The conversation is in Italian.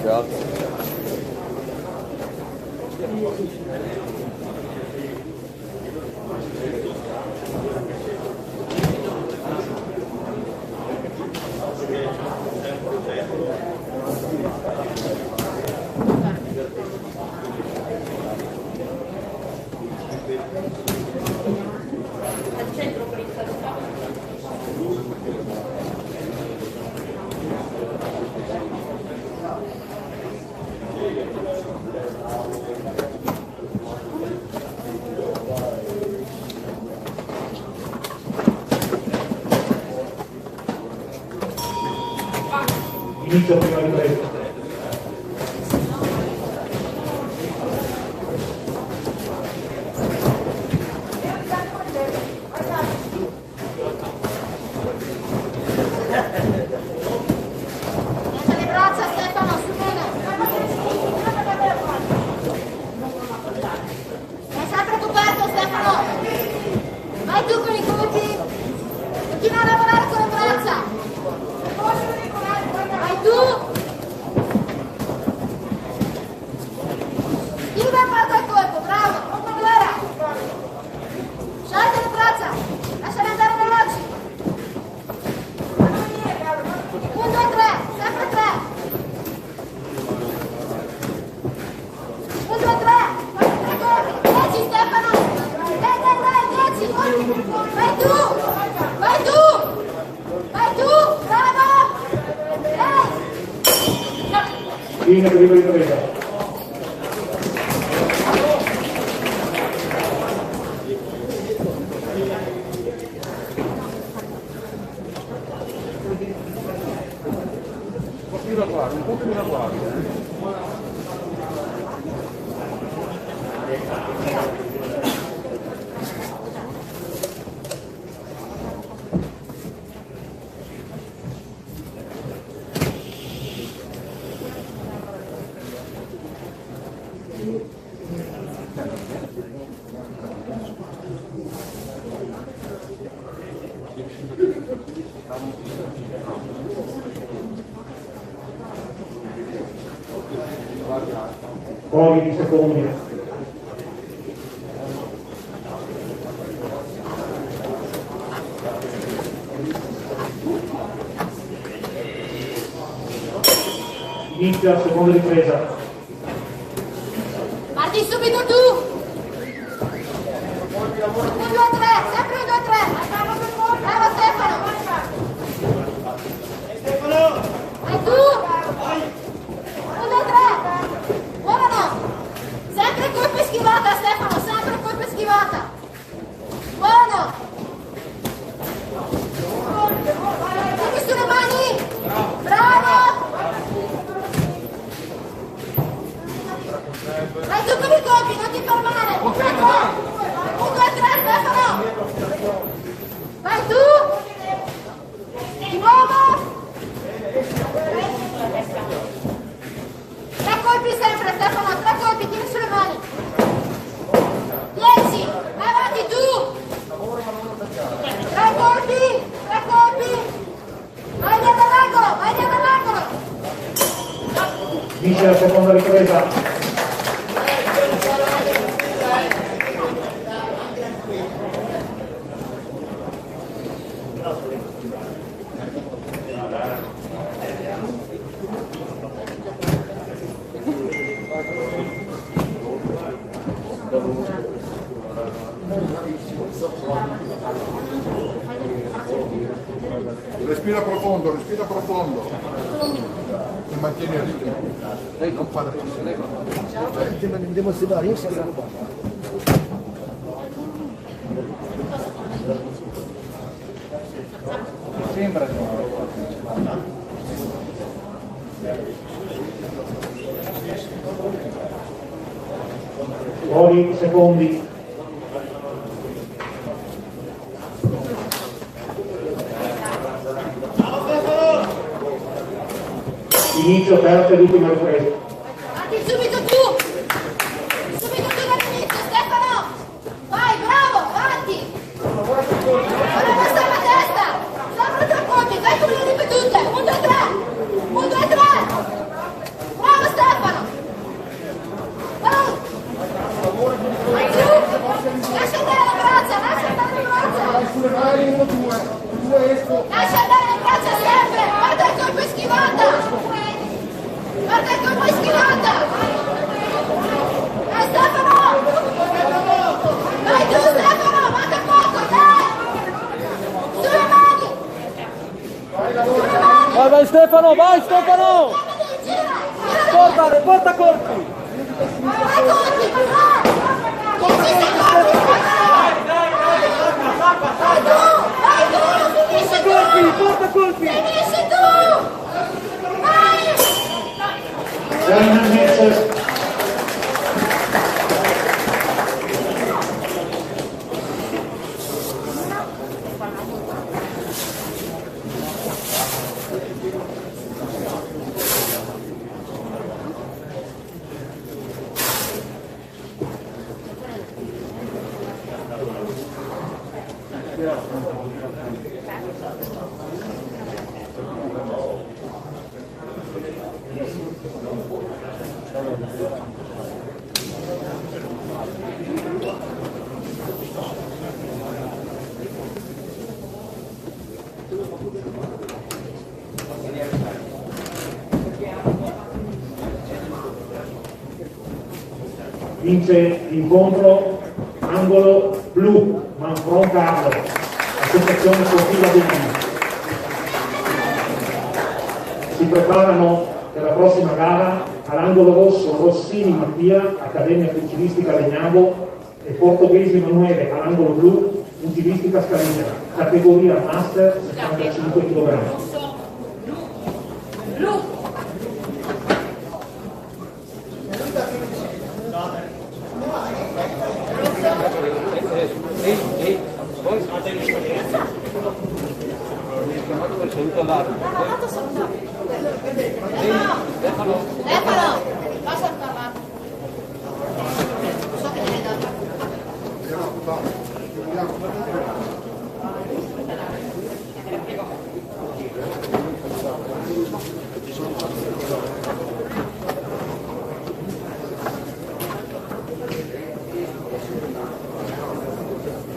Grazie. Inizio prima ripresa. Le braccia Stefano, su bene. Sei sempre coperto Stefano. Vai tu con i colpi. Continua a lavorare con le braccia. Vai tu! Tira da parte al colpo, bravo! Non problema! Sciogli le braccia! Lasciali andare veloci! 1, 2, 3! Sempre 3! 1, 2, 3! Fai 3 colpi! 10 Stefano! Dai, 10! Vai tu! Vai tu! Vai tu! Bravo! Linea prima ripresa. Un po' più da guardia, un po' più da guardia. Pochi secondi. Inizia la seconda ripresa. Parti subito tu! 1, 2, 3! Sempre 1, 2, 3! Bravo Stefano! Vai tu! 1, 2, 3! Buono! Sempre colpa schivata Stefano! Sempre colpa schivata! Buono! Tieni sulle mani! Bravo! Vai tu con i colpi, non ti fermare! 1, 2, 3 Stefano! Vai tu! Di nuovo! 3 colpi sempre Stefano, 3 colpi, tieni sulle mani! 10! Vai avanti tu! 3 colpi! 3 colpi! Vai via dall'angolo! Vai via dall'angolo! Inizia la seconda ripresa. Respira profondo, respira profondo. E mantieni il ritmo. Lei non fa pressione. Devo sedare, io sono qua. Sembra che Pochi secondi. Inizio terza ed ultima ripresa. Parti subito tu! Subito tu dall'inizio Stefano! Vai, bravo, avanti! Non abbassare la testa! Sempre 3 colpi, vai con le ripetute! 1, 2, 3! 1, 2, 3! Bravo Dai, 1, 2, 2 esco. Lascia andare le braccia sempre! Guarda il colpo in schivata! Guarda il colpo in schivata! Stefano! Vai tu Stefano! Manca poco, dai! Sulle mani! Vai, vai Stefano, vai Stefano! Gira! Porta colpi! Vai tutti! 10 secondi! Vai tu! Finisci tu! Porta colpi! Finisci tu! Vai! Vince l'incontro angolo blu, Manfron Carlo, associazione sportiva Benini. Si preparano per la prossima gara all'angolo rosso Rossini Mattia, Accademia Fucilistica Legnavo, e Portoghesi Emanuele all'angolo blu, Fucilistica Scalina, categoria Master 75 kg. Stefano! Passa il parlato. So che te l'hai dato.